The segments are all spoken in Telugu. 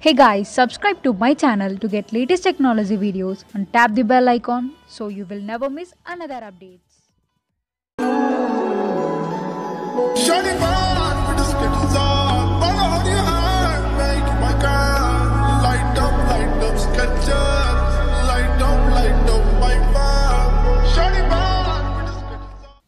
Hey guys, subscribe to my channel to get latest technology videos and tap the bell icon so you will never miss another updates. Shining bright with the skittles on. Follow on your heart, make my girl. Light up, Skechers. Light up, my vibe. Shining bright with the skittles on.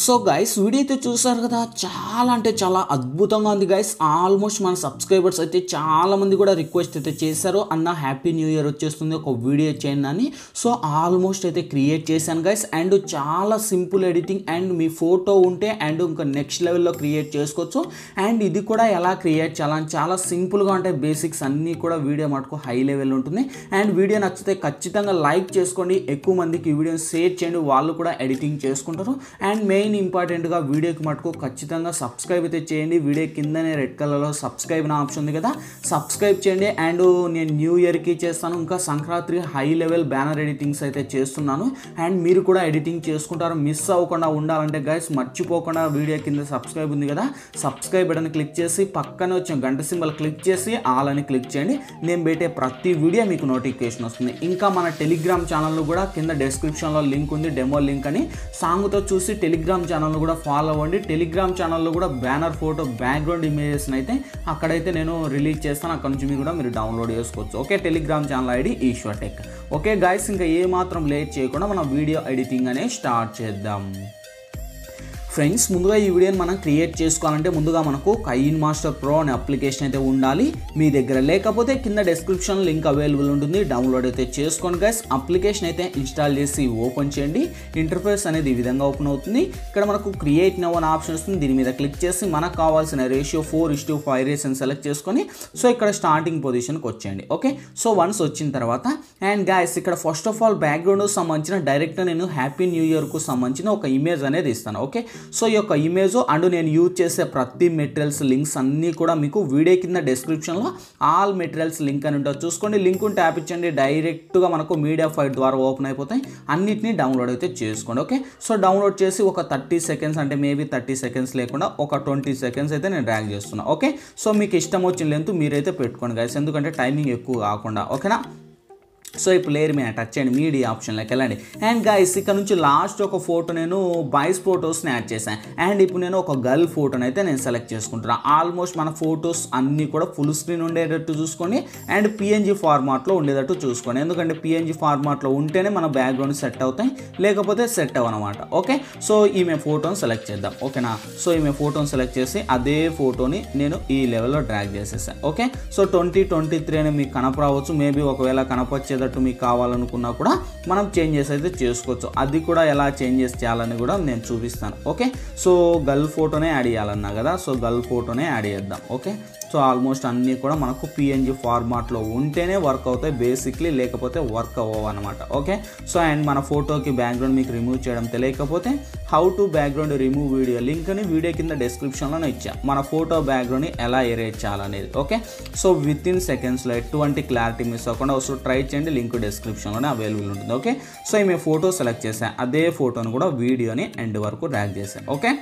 So guys video అయితే చూసారు కదా, చాలా అంటే చాలా అద్భుతంగా ఉంది గైస్. ఆల్మోస్ట్ మన సబ్స్క్రైబర్స్ అయితే చాలామంది కూడా రిక్వెస్ట్ అయితే చేశారు, అన్న హ్యాపీ న్యూ ఇయర్ వచ్చేస్తుంది ఒక వీడియో చేయండి అని. సో ఆల్మోస్ట్ అయితే క్రియేట్ చేశాను గైస్. అండ్ చాలా simple editing and me photo ఉంటే అండ్ ఇంకా నెక్స్ట్ లెవెల్లో క్రియేట్ చేసుకోవచ్చు. అండ్ ఇది కూడా ఎలా క్రియేట్ చేయాలని చాలా సింపుల్గా ఉంటాయి, బేసిక్స్ అన్నీ కూడా వీడియో మటుకు హై లెవెల్ ఉంటుంది. అండ్ వీడియో నచ్చితే ఖచ్చితంగా లైక్ చేసుకోండి, ఎక్కువ మందికి ఈ వీడియోని షేర్ చేయండి, వాళ్ళు కూడా ఎడిటింగ్ చేసుకుంటారు. అండ్ మెయిన్ ఇంపార్టెంట్గా వీడియోకి మటుకు ఖచ్చితంగా సబ్స్క్రైబ్ అయితే చేయండి. వీడియో కిందనే రెడ్ కలర్లో సబ్స్క్రైబ్ నా ఆప్షన్ ఉంది కదా, సబ్స్క్రైబ్ చేయండి. అండ్ నేను న్యూ ఇయర్కి చేస్తాను, ఇంకా Sankranti high level banner editings అయితే చేస్తున్నాను. అండ్ మీరు కూడా ఎడిటింగ్ చేసుకుంటారు. మిస్ అవ్వకుండా ఉండాలంటే గైస్ మర్చిపోకుండా వీడియో కింద సబ్స్క్రైబ్ ఉంది కదా, సబ్స్క్రైబ్ బటన్ క్లిక్ చేసి పక్కనే వచ్చిన గంట సింబల్ క్లిక్ చేసి ఆల్ అని క్లిక్ చేయండి. నేను పెట్టే ప్రతి వీడియో మీకు నోటిఫికేషన్ వస్తుంది. ఇంకా మన టెలిగ్రామ్ ఛానల్లో కూడా కింద డిస్క్రిప్షన్లో లింక్ ఉంది, డెమో లింక్ అని. సాంగ్తో చూసి టెలిగ్రామ్ ఛానల్ను కూడా ఫాలో అవ్వండి. టెలిగ్రామ్ ఛానల్లో కూడా బ్యానర్ ఫోటో బ్యాక్గ్రౌండ్ ఇమేజెస్ని అయితే అక్కడైతే నేను రిలీజ్ చేస్తాను, అక్కడ నుంచి కూడా మీరు డౌన్లోడ్ చేసుకోవచ్చు. Okay, telegram channel ID Eshwar tech. Okay guys, ఇంకా ఏమాత్రం లేట్ చేయకుండా మనం వీడియో ఎడిటింగ్ అనే స్టార్ట్ చేద్దాం. ఫ్రెండ్స్, ముందుగా ఈ వీడియోని మనం క్రియేట్ చేసుకోవాలంటే ముందుగా మనకు కైన్ మాస్టర్ ప్రో అనే అప్లికేషన్ అయితే ఉండాలి. మీ దగ్గర లేకపోతే కింద డిస్క్రిప్షన్ లింక్ అవైలబుల్ ఉంటుంది, డౌన్లోడ్ అయితే చేసుకోండి గైస్. అప్లికేషన్ అయితే ఇన్స్టాల్ చేసి ఓపెన్ చేయండి. ఇంటర్ఫేస్ అనేది ఈ విధంగా ఓపెన్ అవుతుంది. ఇక్కడ మనకు క్రియేట్ నౌ అనే ఆప్షన్ వస్తుంది, దీని మీద క్లిక్ చేసి మనకు కావాల్సిన రేషియో 4:5 రేషియోని సెలెక్ట్ చేసుకొని సో ఇక్కడ స్టార్టింగ్ పొజిషన్కి వచ్చేయండి. ఓకే, సో వన్స్ వచ్చిన తర్వాత అండ్ గైస్ ఇక్కడ ఫస్ట్ ఆఫ్ ఆల్ బ్యాక్గ్రౌండ్ సంబంధించిన డైరెక్ట్ నేను హ్యాపీ న్యూ ఇయర్కు సంబంధించిన ఒక ఇమేజ్ అనేది ఇస్తాను. ఓకే, సో ఈ యొక్క ఇమేజ్ అండ్ నేను యూజ్ చేసే ప్రతి మెటీరియల్స్ లింక్స్ అన్నీ కూడా మీకు వీడియో కింద డిస్క్రిప్షన్లో ఆల్ మెటీరియల్స్ లింక్ అని ఉంటుంది, చూసుకోండి. లింక్ ట్యాప్ ఇచ్చండి, డైరెక్ట్గా మనకు మీడియా ఫైల్ ద్వారా ఓపెన్ అయిపోతాయి. అన్నిటినీ డౌన్లోడ్ అయితే చేసుకోండి. ఓకే, సో డౌన్లోడ్ చేసి ఒక 30 సెకండ్స్ అంటే మేబీ 30 సెకండ్స్ లేకుండా ఒక 20 సెకండ్స్ అయితే నేను డ్రాగ్ చేస్తున్నాను. ఓకే, సో మీకు ఇష్టం వచ్చిన లెంత్ మీరైతే పెట్టుకోండి గైస్, ఎందుకంటే టైమింగ్ ఎక్కువ కాకుండా. ఓకేనా, సో ఇప్పుడు లేయర్ మీద టచ్ చేయండి, మీడియా ఆప్షన్లోకి వెళ్ళండి. అండ్ గైస్ ఇక్కడ నుంచి లాస్ట్ ఒక ఫోటో నేను బాయ్స్ ఫొటోస్ని యాడ్ చేశాను. అండ్ ఇప్పుడు నేను ఒక గర్ల్ ఫోటోని అయితే నేను సెలెక్ట్ చేసుకుంటున్నాను. ఆల్మోస్ట్ మన ఫొటోస్ అన్నీ కూడా ఫుల్ స్క్రీన్ ఉండేటట్టు చూసుకోండి అండ్ పిఎన్జీ ఫార్మాట్లో ఉండేటట్టు చూసుకోండి, ఎందుకంటే పిఎన్జీ ఫార్మాట్లో ఉంటేనే మన బ్యాక్గ్రౌండ్ సెట్ అవుతాయి, లేకపోతే సెట్ అవ్వనమాట. ఓకే, సో ఈమె ఫోటోని సెలెక్ట్ చేద్దాం. ఓకేనా, సో ఈమె ఫోటోని సెలెక్ట్ చేసి అదే ఫోటోని నేను ఈ లెవెల్లో డ్రాగ్ చేసేసాను. ఓకే, సో 2023 అని మీకు కనపరావచ్చు, మేబీ ఒకవేళ కనపచ్చేది మీకు కావాలనుకున్నా కూడా మనం చేంజెస్ అయితే చేసుకోవచ్చు. అది కూడా ఎలా చేంజెస్ చేయాలని కూడా నేను చూపిస్తాను. ఓకే, సో గర్ల్ ఫోటోనే యాడ్ చేయాలన్నా కదా, సో గర్ల్ ఫోటోనే యాడ్ చేద్దాం. ఓకే, సో ఆల్మోస్ట్ అన్నీ కూడా మనకు పిఎన్జీ ఫార్మాట్లో ఉంటేనే వర్క్ అవుతాయి బేసిక్లీ, లేకపోతే వర్క్ అవ్వవు అనమాట. ఓకే, సో అండ్ మన ఫోటోకి బ్యాక్గ్రౌండ్ మీకు రిమూవ్ చేయడం తెలియకపోతే how to background remove video లింక్ని వీడియో కింద డిస్క్రిప్షన్లోనే ఇచ్చా, మన ఫోటో బ్యాక్గ్రౌండ్ని ఎలా ఎరేజ్ చేయాలనేది. ఓకే, సో విత్ ఇన్ సెకండ్స్లో ఎటువంటి క్లారిటీ మిస్ అవ్వకుండా వస్తూ ట్రై చేయండి, లింక్ డిస్క్రిప్షన్లోనే అవైలబుల్ ఉంటుంది. ఓకే, సో ఈమె ఫోటో సెలెక్ట్ చేశాను, అదే ఫోటోని కూడా వీడియోని ఎండ్ వరకు డ్రాగ్ చేశాను. ఓకే,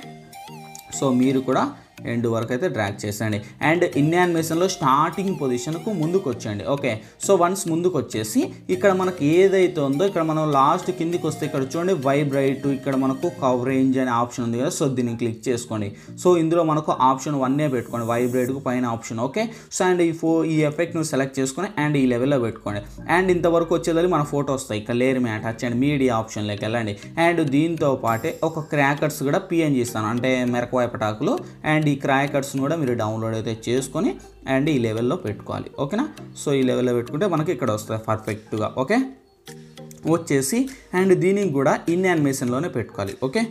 సో మీరు కూడా ఎండ్ వరకు అయితే డ్రాగ్ చేసేయండి. అండ్ ఇన్ యానిమేషన్లో స్టార్టింగ్ పొజిషన్కు ముందుకు వచ్చేయండి. ఓకే, సో వన్స్ ముందుకు వచ్చేసి ఇక్కడ మనకు ఏదైతే ఉందో ఇక్కడ మనం లాస్ట్ కిందికి వస్తే ఇక్కడ చూడండి వైబ్రైట్, ఇక్కడ మనకు కవరేంజ్ అనే ఆప్షన్ ఉంది కదా, సో దీన్ని క్లిక్ చేసుకోండి. సో ఇందులో మనకు ఆప్షన్ 1 పెట్టుకోండి, వైబ్రైట్కు పైన ఆప్షన్. ఓకే, సో అండ్ ఈ ఎఫెక్ట్ నువ్వు సెలెక్ట్ చేసుకొని అండ్ ఈ లెవెల్లో పెట్టుకోండి. అండ్ ఇంతవరకు వచ్చేది మన ఫోటో వస్తాయి. ఇక్కడ లేయర్ మీద టచ్ అండ్ మీడియా ఆప్షన్లోకి వెళ్ళండి. అండ్ దీంతో పాటే ఒక క్రాకర్స్ కూడా పిఎన్జీ ఇస్తాను, అంటే మెరకవాయ పటాకులు. అండ్ ఈ క్రాకర్స్ని కూడా మీరు డౌన్లోడ్ అయితే చేసుకొని అండ్ ఈ లెవెల్లో పెట్టుకోవాలి. ఓకేనా, సో ఈ లెవెల్లో పెట్టుకుంటే మనకి ఇక్కడ వస్తుంది పర్ఫెక్ట్గా. ఓకే, వచ్చేసి అండ్ దీనికి కూడా ఇన్ యానిమేషన్లోనే పెట్టుకోవాలి. ఓకే,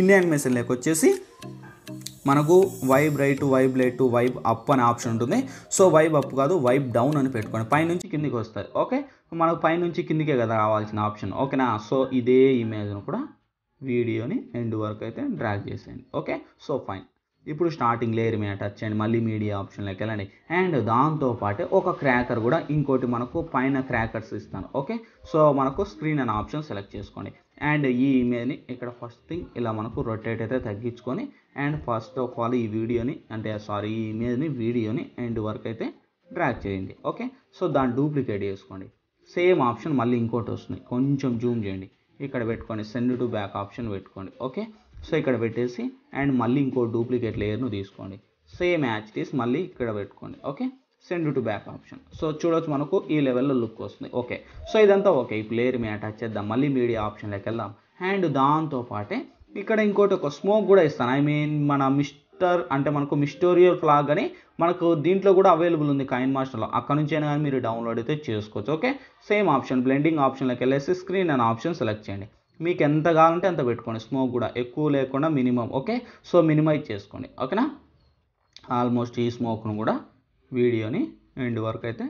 ఇన్ యానిమేషన్లోకి వచ్చేసి మనకు vibe right, vibe light, vibe up అనే ఆప్షన్ ఉంటుంది. సో వైబ్ అప్ కాదు, వైబ్ డౌన్ అని పెట్టుకోండి, పైనుంచి కిందికి వస్తుంది. ఓకే, మనకు పైనుంచి కిందికే కదా రావాల్సిన ఆప్షన్. ఓకేనా, సో ఇదే ఇమేజ్ను కూడా వీడియోని ఎండ్ వరకు అయితే డ్రాగ్ చేసేయండి. Okay, so fine. ఇప్పుడు స్టార్టింగ్ లేయర్ మీద టచ్ చేయండి, మళ్ళీ మీడియా ఆప్షన్లోకి వెళ్ళండి. అండ్ దాంతోపాటే ఒక క్రాకర్ కూడా ఇంకోటి మనకు పైన క్రాకర్స్ ఇస్తాను. ఓకే, సో మనకు స్క్రీన్ అనే ఆప్షన్ సెలెక్ట్ చేసుకోండి. అండ్ ఈ ఇమేజ్ని ఇక్కడ ఫస్ట్ థింగ్ ఇలా మనకు రొటేట్ అయితే తగ్గించుకొని అండ్ ఫస్ట్ ఆఫ్ ఆల్ ఈ వీడియోని ఈ ఇమేజ్ని వీడియోని ఎండ్ వరకు అయితే డ్రాగ్ చేయండి. ఓకే, సో దాన్ని డూప్లికేట్ చేసుకోండి. సేమ్ ఆప్షన్ మళ్ళీ ఇంకోటి వస్తుంది, కొంచెం జూమ్ చేయండి, ఇక్కడ పెట్టుకోండి, సెండ్ టు బ్యాక్ ఆప్షన్ పెట్టుకోండి. ఓకే, సో ఇక్కడ పెట్టేసి అండ్ మళ్ళీ ఇంకో డూప్లికేట్ లేయర్ను తీసుకోండి, సేమ్ యాజ్ ఇట్ ఈస్ మళ్ళీ ఇక్కడ పెట్టుకోండి. Okay, send to back option. So చూడొచ్చు మనకు ఈ లెవెల్లో లుక్ వస్తుంది. ఓకే, సో ఇదంతా ఓకే. ఇప్పుడు లేయర్ మీద అటాచ్ చేద్దాం, మళ్ళీ మీడియా ఆప్షన్లోకి వెళ్దాం. అండ్ దాంతోపాటే ఇక్కడ ఇంకోటి ఒక స్మోక్ కూడా ఇస్తాను. ఐ మీన్ మన అంటే మనకు మిస్టోరియల్ ఫ్లాగ్ అని మనకు దీంట్లో కూడా అవైలబుల్ ఉంది కైన్ మాస్టర్లో, అక్కడ నుంచి అయినా కానీ మీరు డౌన్లోడ్ అయితే చేసుకోవచ్చు. ఓకే, సేమ్ ఆప్షన్ బ్లెండింగ్ ఆప్షన్లోకి వెళ్ళేసి స్క్రీన్ అనే ఆప్షన్ సెలెక్ట్ చేయండి. మీకు ఎంత కావాలంటే అంత పెట్టుకోండి, స్మోక్ కూడా ఎక్కువ లేకుండా మినిమం. ఓకే, సో మినిమైజ్ చేసుకోండి. ఓకేనా, ఆల్మోస్ట్ ఈ స్మోక్ను కూడా వీడియోని ఎండ్ వరకు అయితే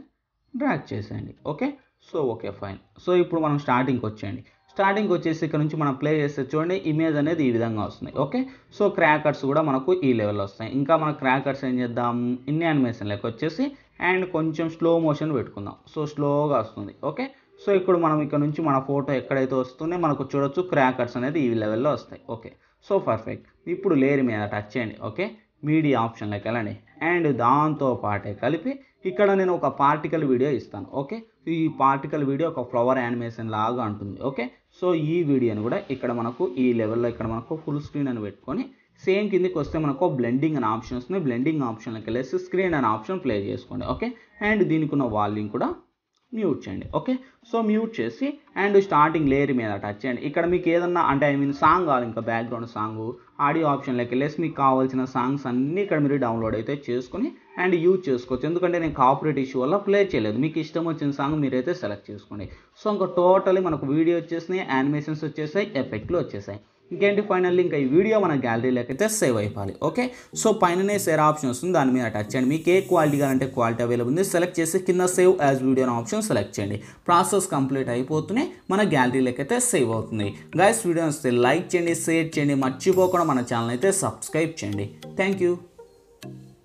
డ్రాగ్ చేసేయండి. Okay, so okay fine. So ఇప్పుడు మనం స్టార్టింగ్కి వచ్చేయండి. స్టార్టింగ్కి వచ్చేసి ఇక్కడ నుంచి మనం ప్లే చేస్తే చూడండి ఇమేజ్ అనేది ఈ విధంగా వస్తుంది. ఓకే, సో క్రాకర్స్ కూడా మనకు ఈ లెవెల్లో వస్తాయి. ఇంకా మన క్రాకర్స్ ఏం చేద్దాం, ఇన్ యానిమేషన్ లెక్క వచ్చేసి అండ్ కొంచెం స్లో మోషన్ పెట్టుకుందాం. సో స్లోగా వస్తుంది. ఓకే, సో ఇప్పుడు మనం ఇక్కడ నుంచి మన ఫోటో ఎక్కడైతే వస్తుందో మనకు చూడొచ్చు క్రాకర్స్ అనేది ఈ లెవెల్లో వస్తాయి. Okay, so perfect. ఇప్పుడు లేయర్ మీద టచ్ చేయండి. ఓకే, మీడియా ఆప్షన్లోకి వెళ్ళండి అండ్ దాంతో పాటే కలిపి ఇక్కడ నేను ఒక పార్టికల్ వీడియో ఇస్తాను. ఓకే, ఈ పార్టికల్ వీడియో ఒక ఫ్లవర్ యానిమేషన్ లాగా ఉంటుంది. ఓకే, సో ఈ వీడియోని కూడా ఇక్కడ మనకు ఈ లెవెల్లో ఇక్కడ మనకు ఫుల్ స్క్రీన్ అని పెట్టుకొని సేమ్ కిందికి వస్తే మనకు బ్లెండింగ్ అనే ఆప్షన్ వస్తుంది. బ్లెండింగ్ ఆప్షన్లోకి వెళ్ళేసి స్క్రీన్ అనే ఆప్షన్ ప్లే చేసుకోండి. ఓకే, అండ్ దీనికి ఉన్న వాల్యూమ్ కూడా మ్యూట్ చేయండి. ఓకే, సో మ్యూట్ చేసి అండ్ స్టార్టింగ్ లేయర్ మీద టచ్ చేయండి. ఇక్కడ మీకు ఏదన్నా అంటే ఐ మీన్ సాంగ్ కావాలి, ఇంకా బ్యాక్గ్రౌండ్ సాంగ్ ఆడియో ఆప్షన్లోకి వెళ్ళేసి మీకు కావాల్సిన సాంగ్స్ అన్నీ ఇక్కడ మీరు డౌన్లోడ్ అయితే చేసుకొని అండ్ యూజ్ చేసుకోవచ్చు. ఎందుకంటే నేను కాపీరైట్ ఇష్యూ వల్ల ప్లే చేయలేదు, మీకు ఇష్టం వచ్చిన సాంగ్ మీరైతే సెలెక్ట్ చేసుకోండి. సో ఇంకా టోటలీ మనకు వీడియో వచ్చేసినాయి, యానిమేషన్స్ వచ్చేసాయి, ఎఫెక్ట్లు వచ్చేసాయి. ఇంకేంటి ఫైనల్లీ ఇంకా ఈ వీడియో మన గ్యాలరీలోకి అయితే సేవ్ అయిపోవాలి. ఓకే, సో పైననే షేర్ ఆప్షన్ వస్తుంది, దాని మీద టచ్ చేయండి. మీకు ఏ క్వాలిటీ కావాలంటే క్వాలిటీ అవైలబుల్ ఉంది, సెలెక్ట్ చేసి కింద సేవ్ యాజ్ వీడియో అనే ఆప్షన్ సెలెక్ట్ చేయండి. ప్రాసెస్ కంప్లీట్ అయిపోతూనే మన గ్యాలరీలోకి అయితే సేవ్ అవుతుంది. గైస్ వీడియో వస్తే లైక్ చేయండి, షేర్ చేయండి, మర్చిపోకుండా మన ఛానల్ అయితే సబ్స్క్రైబ్ చేయండి. Thank you.